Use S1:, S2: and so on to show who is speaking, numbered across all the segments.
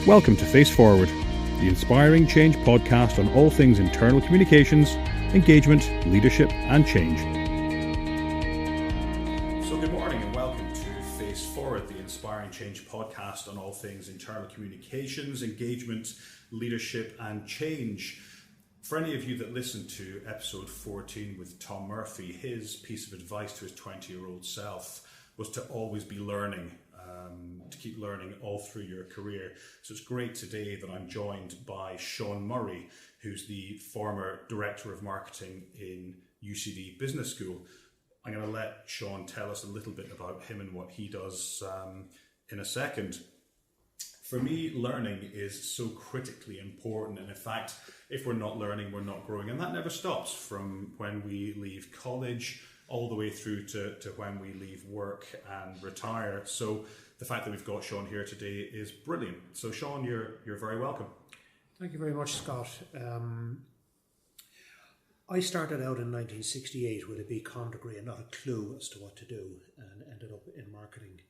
S1: Welcome to Face Forward, the inspiring change podcast on all things internal communications, engagement, leadership and change. So good morning and welcome to Face Forward, the inspiring change podcast on all things internal communications, engagement, leadership and change. For any of you that listened to episode 14 with Tom Murphy, his piece of advice to his 20-year-old self was to always be learning, to keep learning all through your career. So it's great today that I'm joined by Sean Murray, who's the former Director of Marketing in UCD Business School. I'm going to let Sean tell us a little bit about him and what he does in a second. For me, learning is so critically important, and in fact, if we're not learning, we're not growing, and that never stops from when we leave college all the way through to when we leave work and retire. So the fact that we've got Sean here today is brilliant. So Sean, you're very welcome.
S2: Thank you very much, Scott. I started out in 1968 with a BCom degree and not a clue as to what to do, and ended up in marketing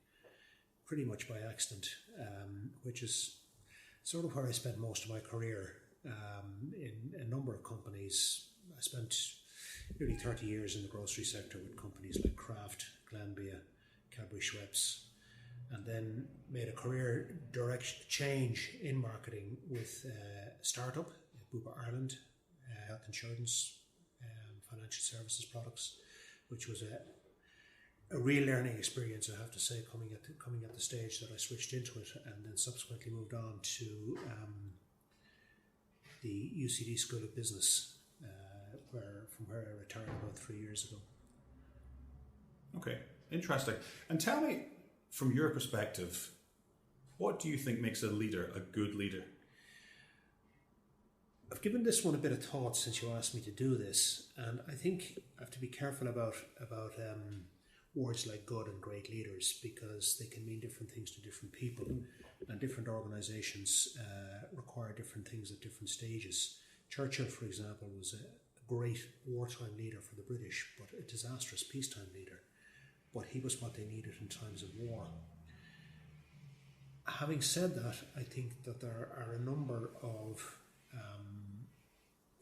S2: pretty much by accident, which is sort of where I spent most of my career in a number of companies. I spent nearly 30 years in the grocery sector with companies like Kraft, Glanbia, Cadbury Schweppes, and then made a career direction change in marketing with a startup, BUPA Ireland, health insurance, financial services products, which was a real learning experience, I have to say, coming at the stage that I switched into it, and then subsequently moved on to the UCD School of Business, from where I retired about 3 years ago.
S1: Okay, interesting. And tell me, from your perspective, what do you think makes a leader a good leader?
S2: I've given this one a bit of thought since you asked me to do this, and I think I have to be careful about words like good and great leaders, because they can mean different things to different people, and different organisations require different things at different stages. Churchill, for example, was a great wartime leader for the British, but a disastrous peacetime leader. But he was what they needed in times of war. Having said that, I think that there are a number of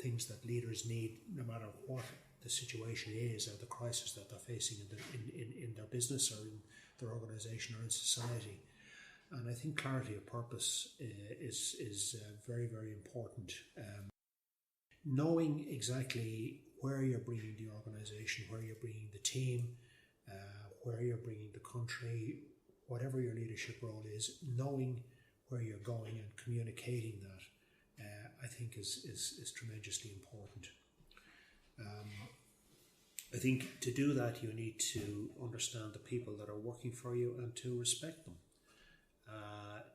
S2: things that leaders need, no matter what the situation is or the crisis that they're facing in their business or in their organisation or in society. And I think clarity of purpose is very, very important. Knowing exactly where you're bringing the organisation, where you're bringing the team, where you're bringing the country, whatever your leadership role is, knowing where you're going and communicating that, I think is tremendously important. I think to do that, you need to understand the people that are working for you and to respect them,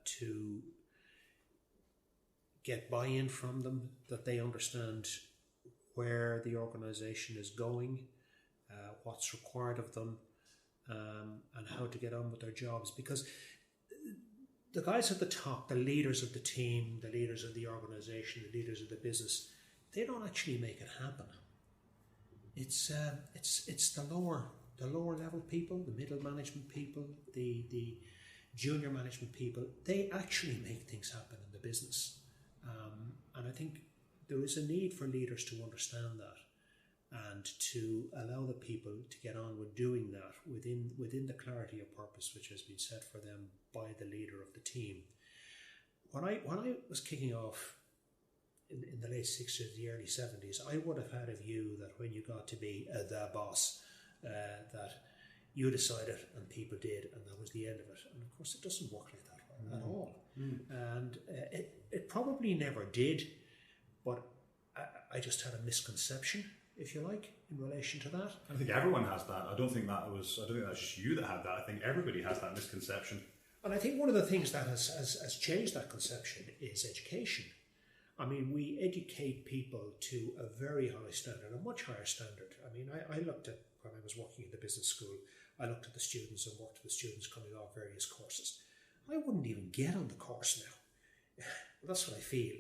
S2: to get buy-in from them, that they understand where the organisation is going, what's required of them, and how to get on with their jobs. Because the guys at the top, the leaders of the team, the leaders of the organisation, the leaders of the business, they don't actually make it happen. It's the lower level people, the middle management people, the junior management people. They actually make things happen in the business. And I think there is a need for leaders to understand that and to allow the people to get on with doing that within the clarity of purpose which has been set for them by the leader of the team. When I was kicking off in the late 60s, the early 70s, I would have had a view that when you got to be the boss, that you decided and people did, and that was the end of it. And of course it doesn't work like that at all. And it probably never did, but I just had a misconception, if you like, in relation to that.
S1: I think everyone has that. I don't think that's just you that had that. I think everybody has that misconception.
S2: And I think one of the things that has changed that conception is education. I mean, we educate people to a very high standard, a much higher standard. I mean, I looked at, when I was working in the business school, I looked at the students and worked with the students coming off various courses. I wouldn't even get on the course now. That's what I feel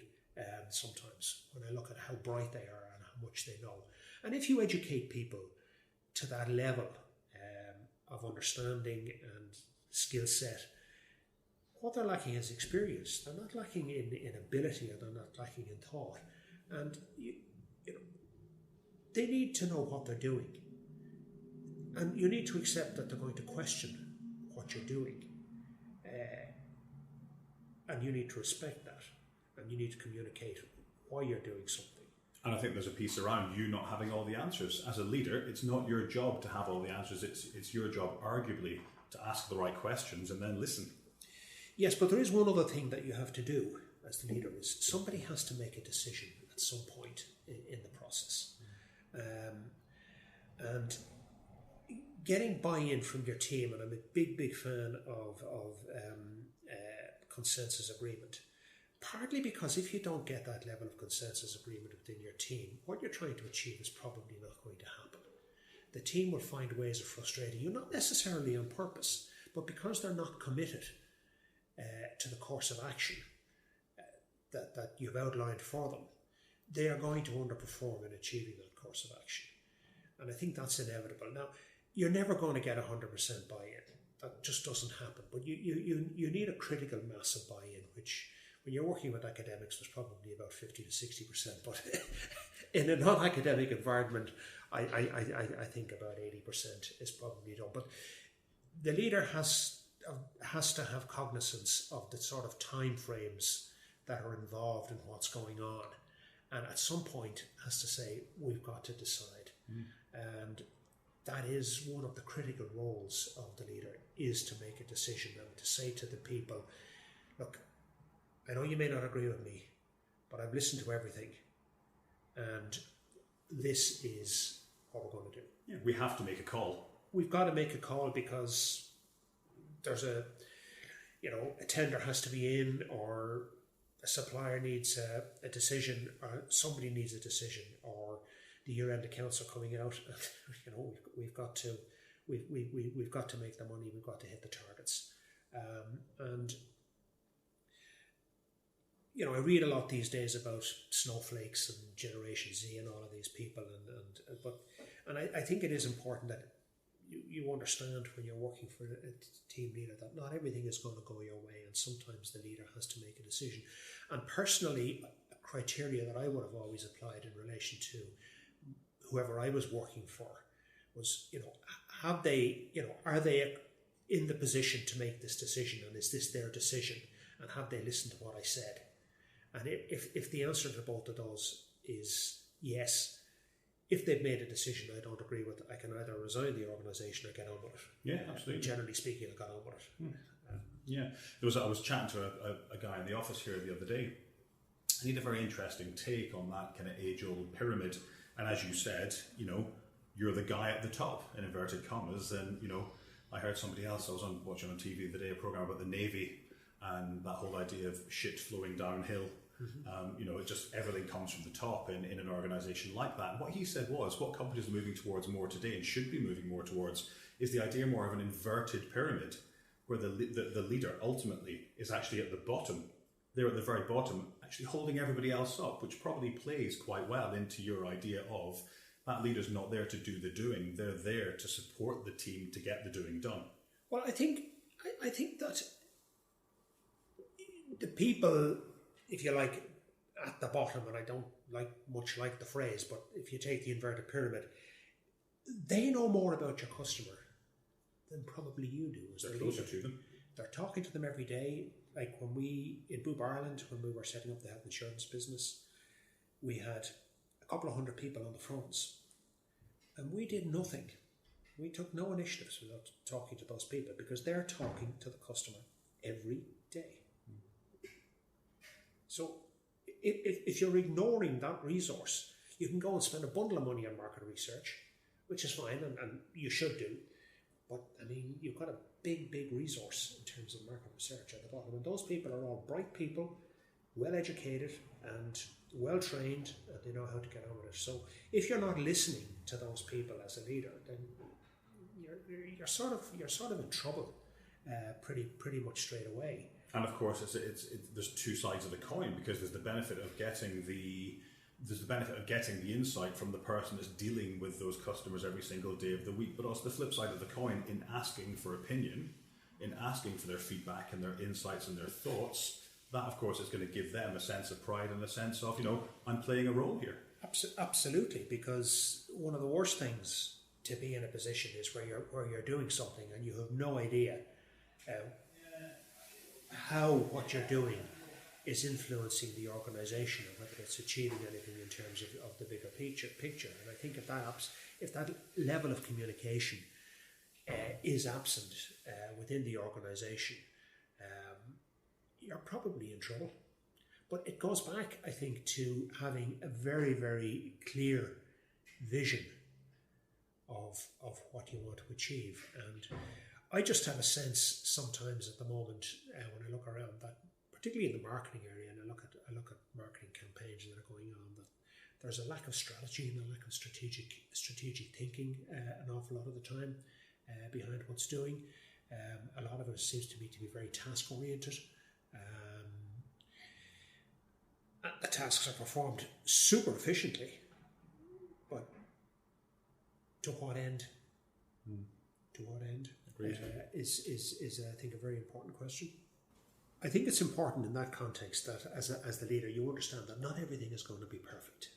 S2: sometimes when I look at how bright they are and how much they know. And if you educate people to that level of understanding and skill set, what they're lacking is experience. They're not lacking in ability, or they're not lacking in thought. And they need to know what they're doing. And you need to accept that they're going to question what you're doing. And you need to respect that. And you need to communicate why you're doing something.
S1: And I think there's a piece around you not having all the answers. As a leader, it's not your job to have all the answers. It's your job, arguably, to ask the right questions and then listen. Yes,
S2: but there is one other thing that you have to do as the leader is somebody has to make a decision at some point in the process. And getting buy-in from your team, and I'm a big fan of consensus agreement, partly because if you don't get that level of consensus agreement within your team, what you're trying to achieve is probably not going to happen. The team will find ways of frustrating you, not necessarily on purpose, but because they're not committed to the course of action that you've outlined for them, they are going to underperform in achieving that course of action. And I think that's inevitable. Now, you're never going to get 100% buy-in. That just doesn't happen. But you need a critical mass of buy-in, which when you're working with academics, there's probably about 50 to 60%. But in a non-academic environment, I think about 80% is probably done. But the leader has to have cognizance of the sort of time frames that are involved in what's going on. And at some point has to say, we've got to decide. And that is one of the critical roles of the leader, is to make a decision and to say to the people, look, I know you may not agree with me, but I've listened to everything, and this is what we're going to do.
S1: Yeah, we have to make a call.
S2: We've got to make a call because there's a tender has to be in, or a supplier needs a decision, or somebody needs a decision, or the year-end accounts are coming out. We've got to make the money. We've got to hit the targets, and I read a lot these days about Snowflakes and Generation Z and all of these people, and I think it is important that you understand when you're working for a team leader that not everything is going to go your way, and sometimes the leader has to make a decision. And personally, a criteria that I would have always applied in relation to whoever I was working for was, are they in the position to make this decision, and is this their decision, and have they listened to what I said? And if the answer to both of those is yes, if they've made a decision I don't agree with, I can either resign the organisation or get on with it.
S1: Yeah, absolutely.
S2: Generally speaking, I got on with it.
S1: Yeah, I was chatting to a guy in the office here the other day, and he had a very interesting take on that kind of age-old pyramid. And as you said, you're the guy at the top, in inverted commas. And I heard somebody else, I was watching on TV the other day, a program about the Navy and that whole idea of shit flowing downhill. It just everything comes from the top in an organisation like that. And what he said was, what companies are moving towards more today and should be moving more towards is the idea more of an inverted pyramid, where the leader ultimately is actually at the bottom. They're at the very bottom, actually holding everybody else up, which probably plays quite well into your idea of that leader's not there to do the doing. They're there to support the team to get the doing done.
S2: Well, I think that the people, if you like, at the bottom, and I don't like the phrase, but if you take the inverted pyramid, they know more about your customer than probably you do as
S1: They're
S2: the
S1: closer
S2: leader.
S1: to them.
S2: They're talking to them every day. Like when in BUPA Ireland, when we were setting up the health insurance business, we had a couple of hundred people on the phones, and we did nothing. We took no initiatives without talking to those people, because they're talking to the customer every day. So if you're ignoring that resource, you can go and spend a bundle of money on market research, which is fine, and you should do. But, you've got a big resource in terms of market research at the bottom. And those people are all bright people, well-educated and well-trained, and they know how to get on with it. So if you're not listening to those people as a leader, then you're sort of in trouble pretty much straight away.
S1: And of course, there's two sides of the coin, because there's the benefit of getting the insight from the person that's dealing with those customers every single day of the week, but also the flip side of the coin in asking for opinion. in asking for their feedback and their insights and their thoughts, that of course is going to give them a sense of pride and a sense of, I'm playing a role here.
S2: Absolutely, because one of the worst things to be in a position is where you're doing something and you have no idea how what you're doing is influencing the organisation and whether it's achieving anything in terms of the bigger picture. And I think if that level of communication is absent within the organisation, you're probably in trouble. But it goes back, I think, to having a very, very clear vision of what you want to achieve. And I just have a sense sometimes at the moment when I look around that, particularly in the marketing area, and I look at marketing campaigns that are going on, that there's a lack of strategy and a lack of strategic thinking an awful lot of the time behind what's doing. A lot of it seems to me to be very task oriented. The tasks are performed super efficiently, but to what end? To what end? Is I think a very important question. I think it's important in that context that as the leader you understand that not everything is going to be perfect.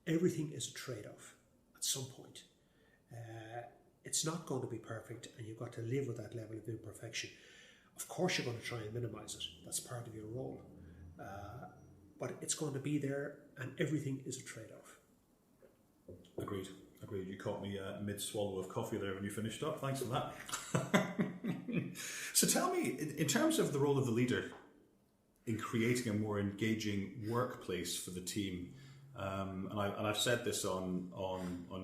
S2: Everything is a trade-off at some point. It's not going to be perfect, and you've got to live with that level of imperfection. Of course you're going to try and minimise it. That's part of your role. But it's going to be there, and everything is a trade-off.
S1: Agreed. You caught me mid-swallow of coffee there when you finished up. Thanks for that. So tell me, in terms of the role of the leader in creating a more engaging workplace for the team, and I've said this on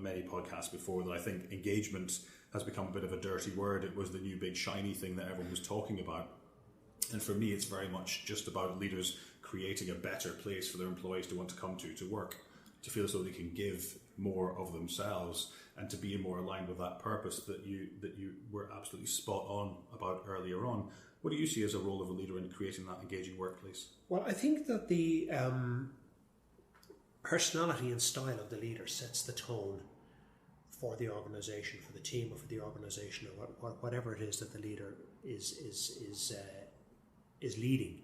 S1: many podcasts before, that I think engagement has become a bit of a dirty word. It was the new big shiny thing that everyone was talking about. And for me, it's very much just about leaders creating a better place for their employees to want to come to work, to feel as though they can give more of themselves, and to be more aligned with that purpose that you were absolutely spot on about earlier on. What do you see as a role of a leader in creating that engaging workplace?
S2: Well, I think that the personality and style of the leader sets the tone for the organisation, for the team, or for the organisation, or whatever it is that the leader is leading.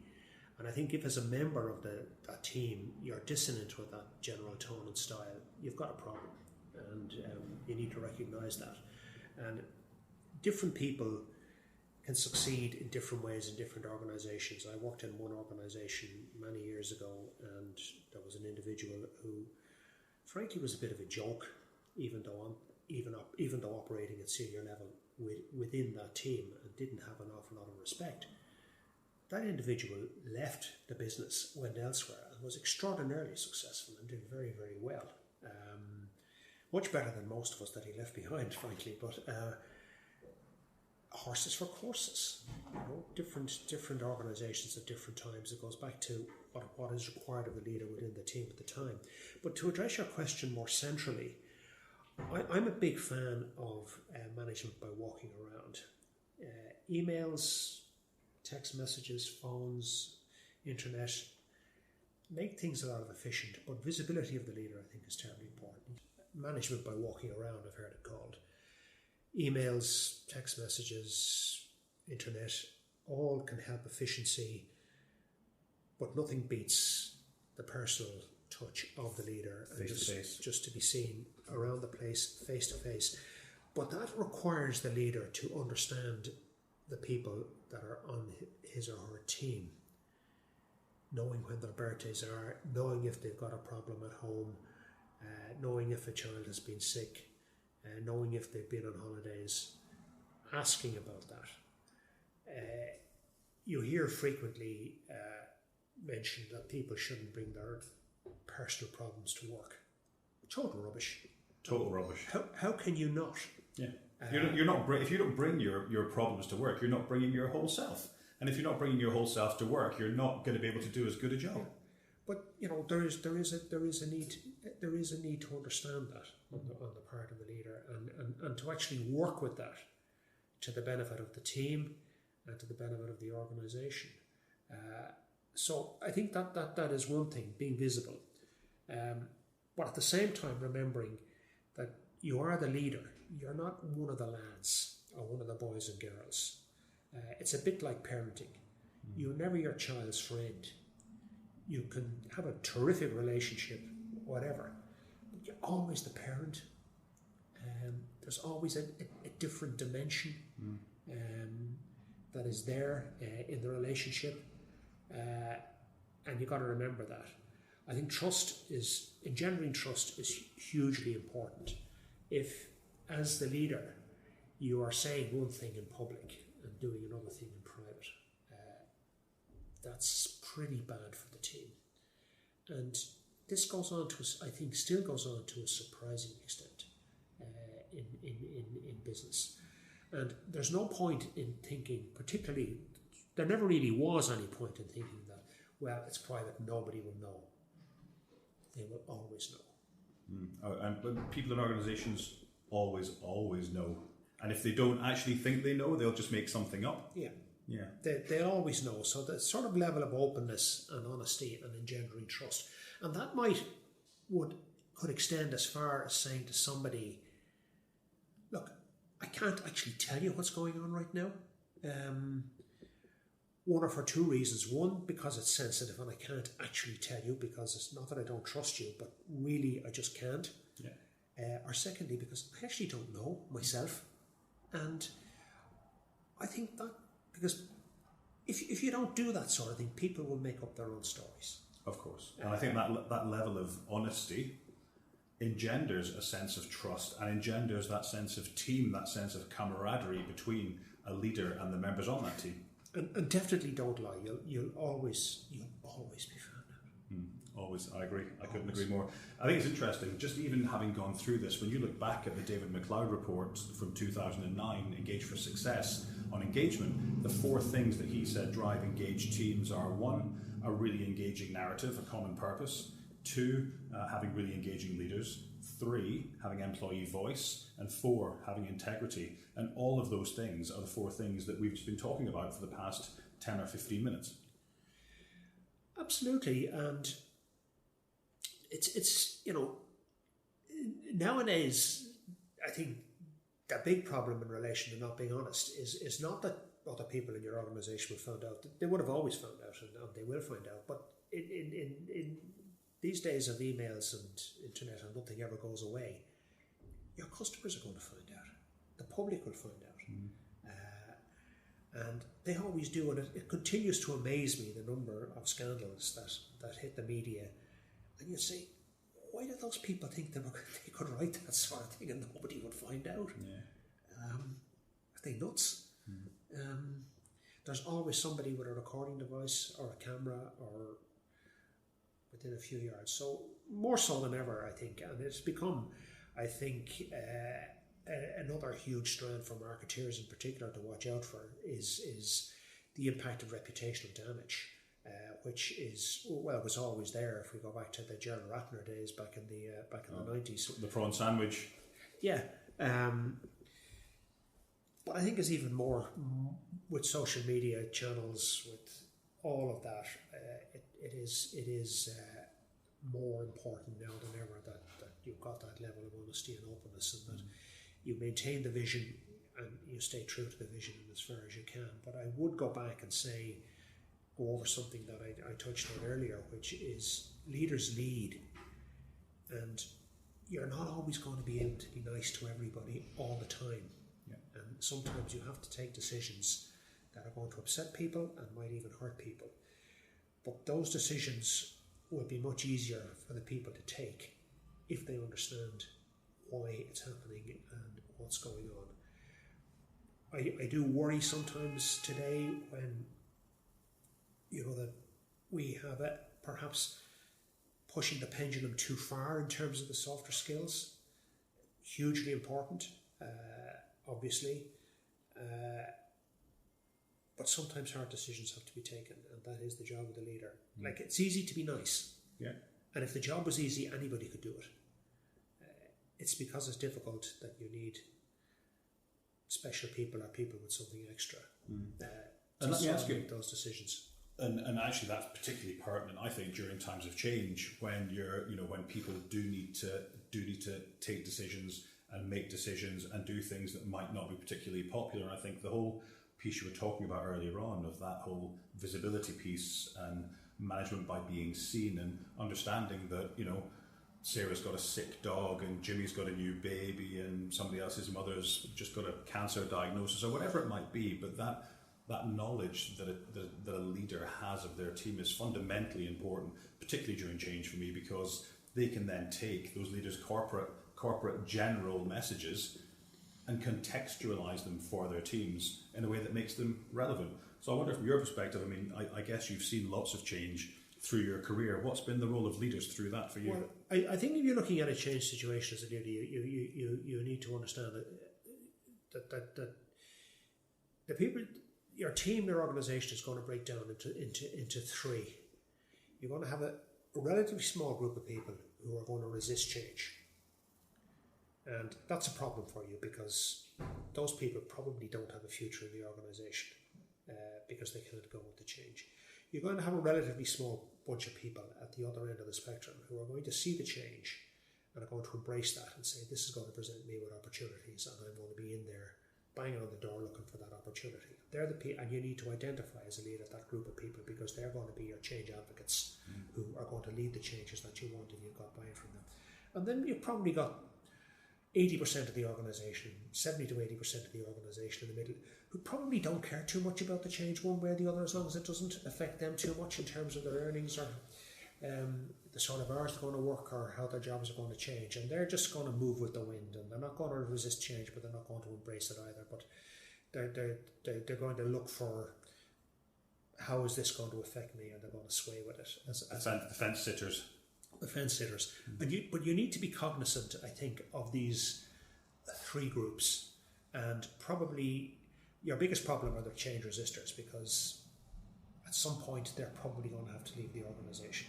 S2: And I think if as a member of that team you're dissonant with that general tone and style, you've got a problem, and you need to recognise that. And different people can succeed in different ways in different organisations. I worked in one organisation many years ago, and there was an individual who, frankly, was a bit of a joke, even though operating at senior level within that team, and didn't have an awful lot of respect. That individual left the business, went elsewhere, and was extraordinarily successful and did very, very well. Much better than most of us that he left behind, frankly. But horses for courses, different organisations at different times. It goes back to what is required of the leader within the team at the time. But to address your question more centrally, I'm a big fan of management by walking around. Emails, text messages, phones, internet, make things a lot of efficient, but visibility of the leader, I think, is terribly important. Management by walking around, I've heard it called. Emails, text messages, internet, all can help efficiency, but nothing beats the personal touch of the leader, and just to be seen around the place, face to face. But that requires the leader to understand the people that are on his or her team, knowing when their birthdays are, knowing if they've got a problem at home, knowing if a child has been sick, knowing if they've been on holidays, asking about that. You hear frequently mentioned that people shouldn't bring their personal problems to work. Total rubbish. How can you not?
S1: Yeah. You're not. If you don't bring your problems to work, you're not bringing your whole self. And if you're not bringing your whole self to work, you're not going to be able to do as good a job.
S2: But there is a need to understand that on the part of the leader, and to actually work with that to the benefit of the team and to the benefit of the organisation. So I think that is one thing, being visible, but at the same time remembering that you are the leader. You're not one of the lads or one of the boys and girls. It's a bit like parenting. You're never your child's friend. You can have a terrific relationship, whatever, but you're always the parent. There's always a different dimension that is there in the relationship, and you've got to remember that. I think engendering trust is hugely important. If, as the leader, you are saying one thing in public and doing another thing in private, that's pretty bad for the team. And this goes on to, I think, still goes on to a surprising extent in business. And there's no point in thinking, particularly, there never really was any point in thinking that, well, it's private, nobody will know. They will always know.
S1: And people in organisations always know. And if they don't actually think they know, they'll just make something up.
S2: Yeah.
S1: Yeah.
S2: They always know. So the sort of level of openness and honesty and engendering trust. And that could extend as far as saying to somebody, look, I can't actually tell you what's going on right now. One or for two reasons. One, because it's sensitive and I can't actually tell you, because it's not that I don't trust you, but really I just can't. Yeah. Or secondly, because I actually don't know myself. And I think that, because if you don't do that sort of thing, people will make up their own stories.
S1: Of course. And I think that level of honesty engenders a sense of trust and engenders that sense of team, that sense of camaraderie between a leader and the members on that team.
S2: And definitely don't lie. You'll always be found out.
S1: Always, I agree. I couldn't agree more. I think it's interesting, just even having gone through this, when you look back at the David McLeod report from 2009, Engage for Success, on engagement, the four things that he said drive engaged teams are: one, a really engaging narrative, a common purpose; two, having really engaging leaders; three, having employee voice; and four, having integrity. And all of those things are the four things that we've just been talking about for the past 10 or 15 minutes.
S2: Absolutely. And it's nowadays, I think the big problem in relation to not being honest is not that other people in your organisation will find out. They would have always found out, and they will find out. But in these days of emails and internet, and nothing ever goes away, your customers are going to find out. The public will find out. And they always do, and it continues to amaze me, the number of scandals that hit the media. And you say, why do those people think they could write that sort of thing and nobody would find out? Yeah. Are they nuts? There's always somebody with a recording device or a camera or within a few yards. So more so than ever, I think. And it's become, I think, another huge strand for marketeers in particular to watch out for is the impact of reputational damage. Which is, well, it was always there. If we go back to the Gerald Ratner days back in the 90s,
S1: the prawn sandwich.
S2: Yeah, but I think it's even more with social media channels, with all of that. It is more important now than ever that you've got that level of honesty and openness, and that you maintain the vision and you stay true to the vision as far as you can. But I would go back and go over something that I touched on earlier, which is leaders lead, and you're not always going to be able to be nice to everybody all the time. Yeah. And sometimes you have to take decisions that are going to upset people and might even hurt people. But those decisions will be much easier for the people to take if they understand why it's happening and what's going on. I do worry sometimes today when that we have perhaps pushing the pendulum too far in terms of the softer skills. Hugely important, obviously, but sometimes hard decisions have to be taken, and that is the job of the leader. Like, it's easy to be nice, and if the job was easy, anybody could do it. It's because it's difficult that you need special people or people with something extra to make those decisions.
S1: And actually, that's particularly pertinent, I think, during times of change, when when people do need to take decisions and make decisions and do things that might not be particularly popular. And I think the whole piece you were talking about earlier on, of that whole visibility piece and management by being seen, and understanding that, you know, Sarah's got a sick dog and Jimmy's got a new baby and somebody else's mother's just got a cancer diagnosis or whatever it might be, but that knowledge that a leader has of their team is fundamentally important, particularly during change for me, because they can then take those leaders' corporate general messages and contextualize them for their teams in a way that makes them relevant. So I wonder, from your perspective, I mean, I guess you've seen lots of change through your career. What's been the role of leaders through that for you?
S2: Well, I think if you're looking at a change situation as a leader, you need to understand that the people, your team, your organisation is going to break down into three. You're going to have a relatively small group of people who are going to resist change. And that's a problem for you, because those people probably don't have a future in the organisation because they can't go with the change. You're going to have a relatively small bunch of people at the other end of the spectrum who are going to see the change and are going to embrace that and say, this is going to present me with opportunities, and I'm going to be in there banging on the door looking for that opportunity. They're the people, and you need to identify as a leader that group of people, because they're going to be your change advocates who are going to lead the changes that you want if you've got buy-in from them. And then you've probably got 80% of the organisation, 70 to 80% of the organisation in the middle, who probably don't care too much about the change one way or the other, as long as it doesn't affect them too much in terms of their earnings or the sort of hours they're going to work or how their jobs are going to change. And they're just going to move with the wind, and they're not going to resist change, but they're not going to embrace it either. But they're going to look for, how is this going to affect me, and they're going to sway with it.
S1: The fence sitters.
S2: The fence sitters. But you need to be cognizant, I think, of these three groups, and probably your biggest problem are the change resistors, because at some point they're probably going to have to leave the organisation,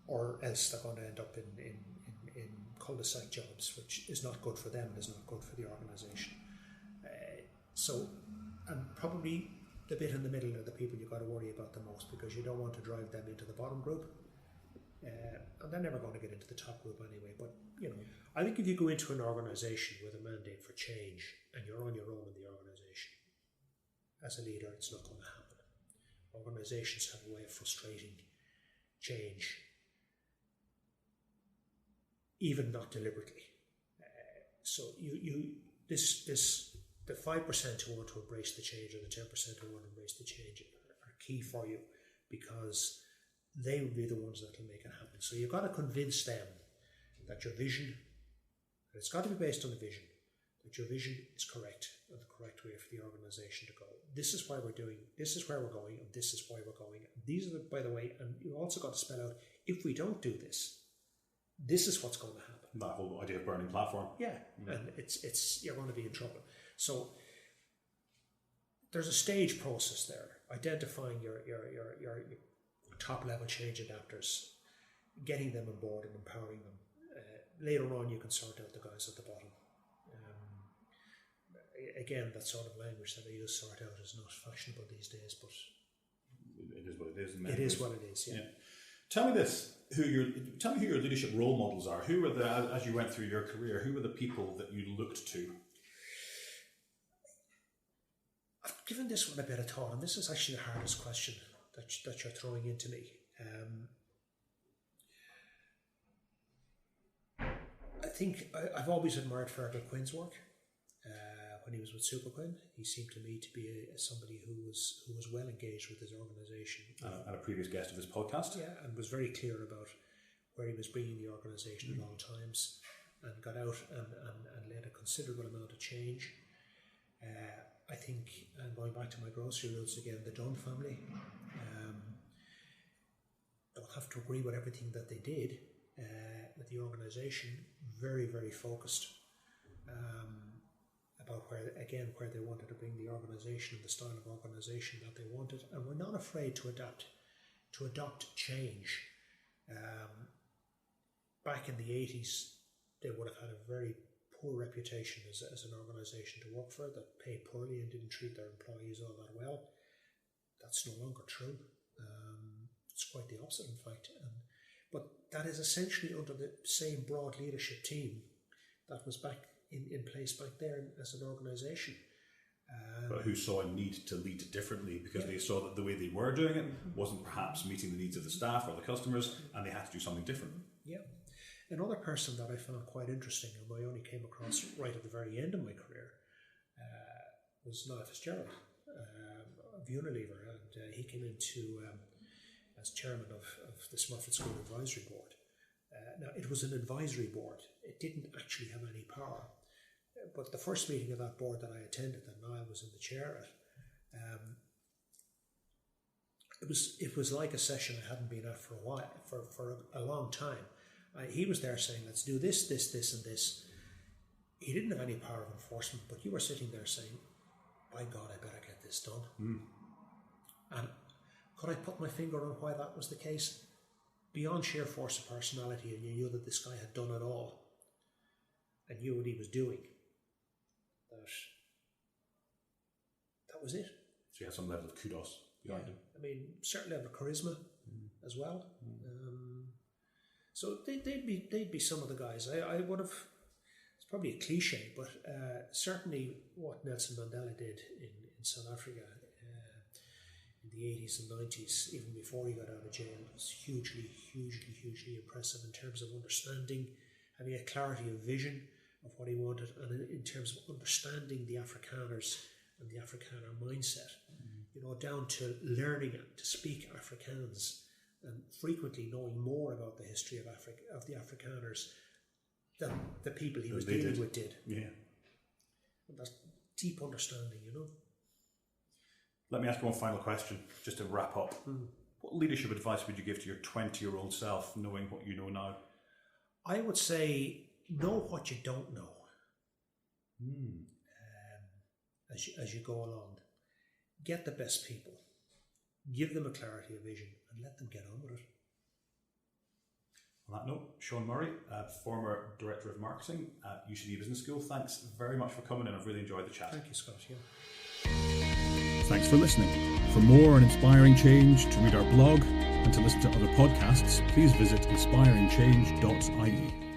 S2: or else they're going to end up in cul-de-sac jobs, which is not good for them, is not good for the organisation. And probably the bit in the middle are the people you've got to worry about the most, because you don't want to drive them into the bottom group, and they're never going to get into the top group anyway. But you know, I think if you go into an organisation with a mandate for change and you're on your own in the organisation, as a leader, it's not going to happen. Organisations have a way of frustrating change, even not deliberately. So the 5% who want to embrace the change, or the 10% who want to embrace the change, are key for you, because they will be the ones that will make it happen. So you've got to convince them that your vision, and it's got to be based on the vision, that your vision is correct and the correct way for the organisation to go. This is why we're doing, this is where we're going, and this is why we're going. And these are by the way, and you also got to spell out, if we don't do this, this is what's going to happen.
S1: That whole idea of burning platform.
S2: Yeah, and it's you're going to be in trouble. So there's a stage process there, identifying your top level change adapters, getting them on board and empowering them. Later on, you can sort out the guys at the bottom. Again, that sort of language that I use, sort out, is not fashionable these days, but
S1: it is what it is.
S2: It is what it is. Yeah.
S1: Tell me this: tell me who your leadership role models are. Who were as you went through your career? Who were the people that you looked to?
S2: I've given this one a bit of thought, and this is actually the hardest question that you're throwing into me. I think I've always admired Fergal Quinn's work. When he was with Super Quinn, he seemed to me to be somebody who was well engaged with his organisation.
S1: And a previous guest of this podcast.
S2: Yeah, and was very clear about where he was bringing the organisation at all times, and got out and led a considerable amount of change. I think, and going back to my grocery roots again, the Dunn family don't have to agree with everything that they did with the organisation. Very, very focused about where they wanted to bring the organisation and the style of organisation that they wanted, and we're not afraid to adopt change. Back in the 80s, they would have had a very poor reputation as an organisation to work for, that paid poorly and didn't treat their employees all that well. That's no longer true. It's quite the opposite, in fact. But that is essentially under the same broad leadership team that was back in place back there as an organisation.
S1: but who saw a need to lead differently because they saw that the way they were doing it wasn't perhaps meeting the needs of the staff or the customers, and they had to do something different.
S2: Yeah. Another person that I found quite interesting, and I only came across right at the very end of my career, was Niall Fitzgerald of Unilever, and he came into as chairman of the Smurfitt School Advisory Board. Now, it was an advisory board. It didn't actually have any power. But the first meeting of that board that I attended, that Niall was in the chair at, it was like a session I hadn't been at for a while, for a long time. He was there saying, let's do this, this, this, and this. He didn't have any power of enforcement, but you were sitting there saying, by God, I better get this done. And could I put my finger on why that was the case? Beyond sheer force of personality, and you knew that this guy had done it all and knew what he was doing. That was it. So
S1: you had some level of kudos behind him.
S2: I mean, certain level of charisma as well. So they'd be some of the guys. I would have. It's probably a cliche, but certainly what Nelson Mandela did in South Africa in the 80s and 90s, even before he got out of jail, was hugely impressive in terms of understanding, having a clarity of vision of what he wanted, and in terms of understanding the Afrikaners and the Afrikaner mindset, down to learning to speak Afrikaans and frequently knowing more about the history of the Afrikaners than the people he was dealing with did.
S1: Yeah.
S2: And that's deep understanding,
S1: Let me ask you one final question, just to wrap up. What leadership advice would you give to your 20-year-old self, knowing what you know now?
S2: I would say, know what you don't know. As you go along. Get the best people. Give them a clarity of vision and let them get on with it.
S1: On that note, Sean Murray, former Director of Marketing at UCD Business School, thanks very much for coming in. I've really enjoyed the chat.
S2: Thank you, Scott. Yeah.
S1: Thanks for listening. For more on inspiring change, to read our blog and to listen to other podcasts, please visit inspiringchange.ie.